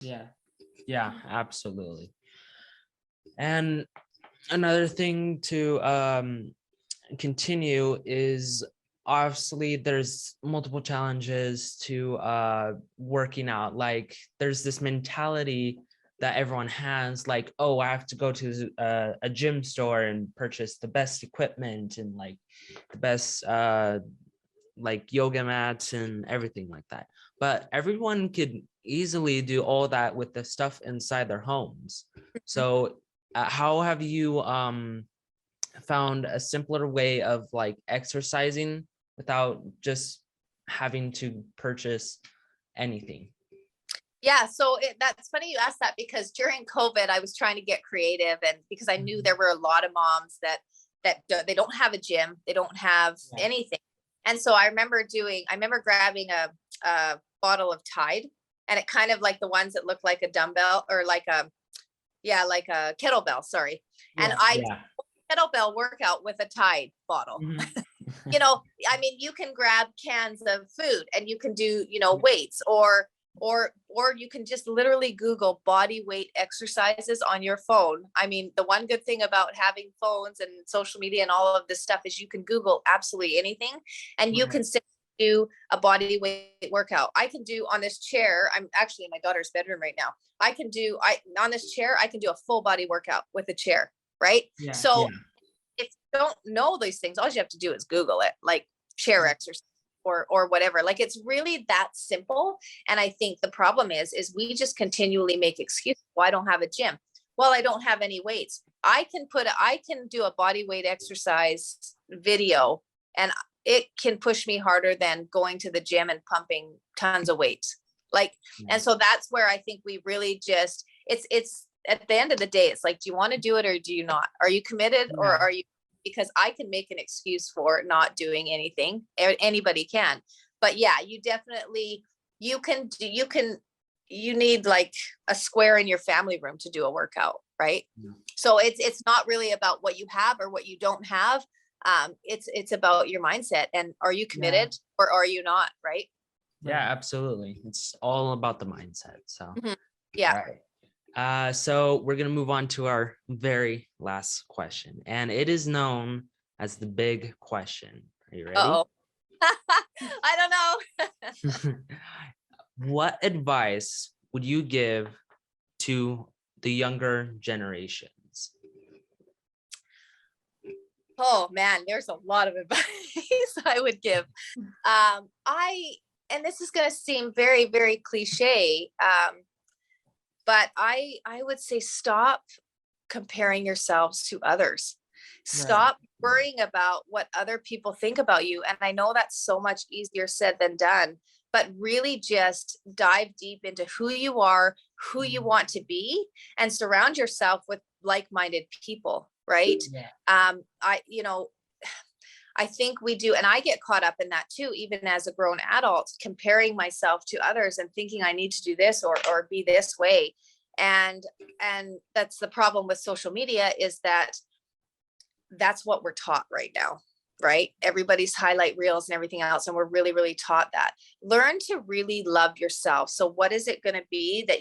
Yeah. Yeah, absolutely. And another thing to continue is, obviously there's multiple challenges to working out. Like there's this mentality that everyone has, like, oh, I have to go to a gym store and purchase the best equipment and like the best like yoga mats and everything like that. But everyone could easily do all that with the stuff inside their homes. So how have you found a simpler way of like exercising without just having to purchase anything? Yeah, so that's funny you asked that, because during COVID, I was trying to get creative, and because I knew there were a lot of moms they don't have a gym, they don't have Yeah. anything, and so I remember grabbing a bottle of Tide, and it kind of like the ones that look like a dumbbell, or like a kettlebell, sorry, and Yeah. I did Yeah. a kettlebell workout with a Tide bottle. Mhm. I mean, you can grab cans of food and you can do, weights, or you can just literally Google body weight exercises on your phone. I mean, the one good thing about having phones and social media and all of this stuff is you can Google absolutely anything, and you can sit do a body weight workout. I can do on this chair. I'm actually in my daughter's bedroom right now. On this chair, I can do a full body workout with a chair, right? Yeah. So Yeah. if you don't know these things, all you have to do is Google it, like chair exercise or whatever. Like, it's really that simple. And I think the problem is we just continually make excuses. Well, I don't have a gym. Well, I don't have any weights. I can do a body weight exercise video, and it can push me harder than going to the gym and pumping tons of weights. Like, and so that's where I think we really just, it's at the end of the day, it's like, do you want to do it or do you not? Are you committed or are you, because I can make an excuse for not doing anything. Anybody can. But yeah, you definitely, you need like a square in your family room to do a workout, right? Yeah. So it's not really about what you have or what you don't have. It's about your mindset, and are you committed or are you not, right? Yeah, absolutely. It's all about the mindset. So, Yeah. all right. So we're gonna move on to our very last question, and it is known as the big question. Are you ready? Uh-oh. I don't know. What advice would you give to the younger generations? Oh man, there's a lot of advice I would give. And this is going to seem very, very cliche, but I would say stop comparing yourselves to others. Stop worrying about what other people think about you. And I know that's so much easier said than done, but really just dive deep into who you are, who you want to be, and surround yourself with like-minded people, right? I think we do, and I get caught up in that too, even as a grown adult, comparing myself to others and thinking I need to do this or be this way. And that's the problem with social media, is that that's what we're taught right now, right? Everybody's highlight reels and everything else, and we're really, really taught that. Learn to really love yourself. So what is it going to be that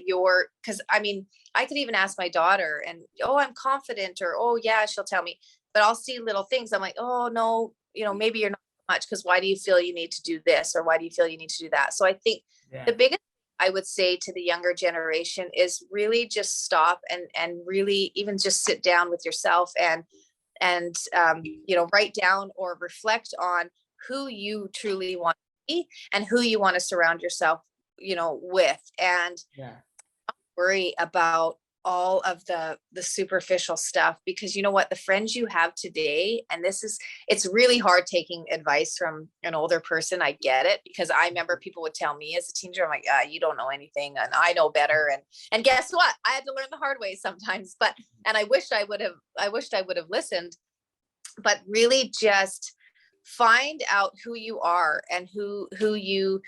because I mean, I could even ask my daughter and, oh, I'm confident, or, oh yeah, she'll tell me, but I'll see little things. I'm like, oh no, maybe you're not much, because why do you feel you need to do this? Or why do you feel you need to do that? So I think the biggest I would say to the younger generation is really just stop and really even just sit down with yourself and write down or reflect on who you truly want to be and who you want to surround yourself, with, and worry about all of the superficial stuff, because you know what, the friends you have today, and it's really hard taking advice from an older person. I get it, because I remember people would tell me as a teenager, I'm like, you don't know anything and I know better, and guess what, I had to learn the hard way sometimes, and I wished I would have listened. But really just find out who you are and who you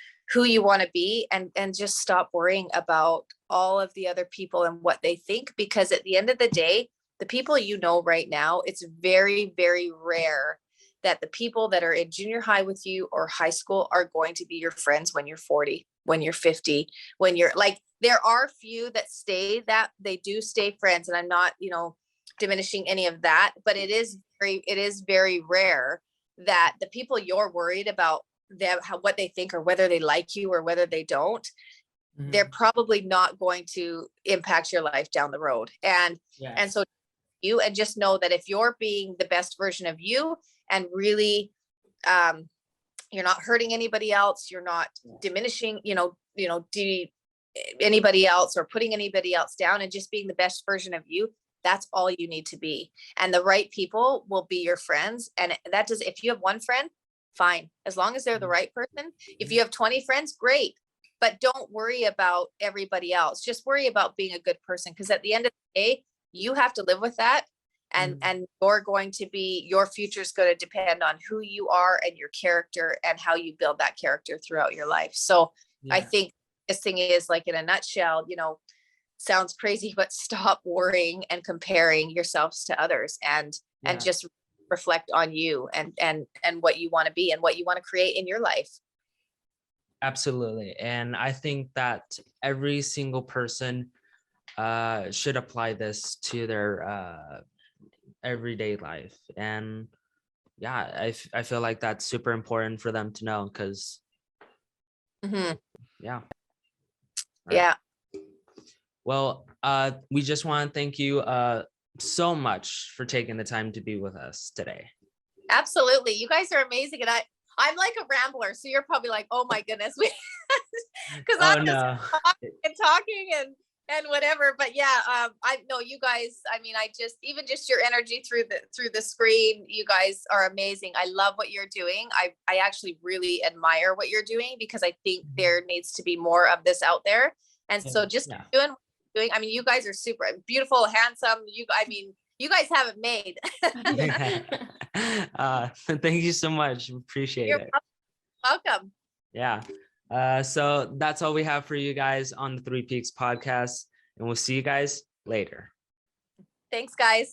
want to be, and just stop worrying about all of the other people and what they think, because at the end of the day, the people right now, it's very, very rare that the people that are in junior high with you or high school are going to be your friends when you're 40, when you're 50, when you're like, there are few that stay, that they do stay friends. And I'm not, diminishing any of that, but it is very rare that the people you're worried about them, what they think, or whether they like you or whether they don't, they're probably not going to impact your life down the road. And so and just know that if you're being the best version of you and really you're not hurting anybody else, you're not diminishing anybody else or putting anybody else down, and just being the best version of you, that's all you need to be. And the right people will be your friends. And that does, if you have one friend, fine, as long as they're the right person. If you have 20 friends, great, but don't worry about everybody else. Just worry about being a good person, because at the end of the day, you have to live with that. And you're going to be, your future is going to depend on who you are and your character and how you build that character throughout your life. So I think this thing is, like, in a nutshell, sounds crazy, but stop worrying and comparing yourselves to others, and just reflect on you and what you want to be and what you want to create in your life. Absolutely. And I think that every single person should apply this to their everyday life. And I feel like that's super important for them to know, because yeah. Well, we just want to thank you so much for taking the time to be with us today. Absolutely. You guys are amazing. And I'm like a rambler, so you're probably like, oh my goodness, because I'm just talking and whatever. But I know you guys, I mean, even just your energy through the screen, you guys are amazing. I love what you're doing. I actually really admire what you're doing, because I think there needs to be more of this out there. And so just doing, I mean, you guys are super beautiful, handsome. You guys have it made. Thank you so much. Appreciate it. Welcome. Yeah. So that's all we have for you guys on the Three Peaks podcast, and we'll see you guys later. Thanks, guys.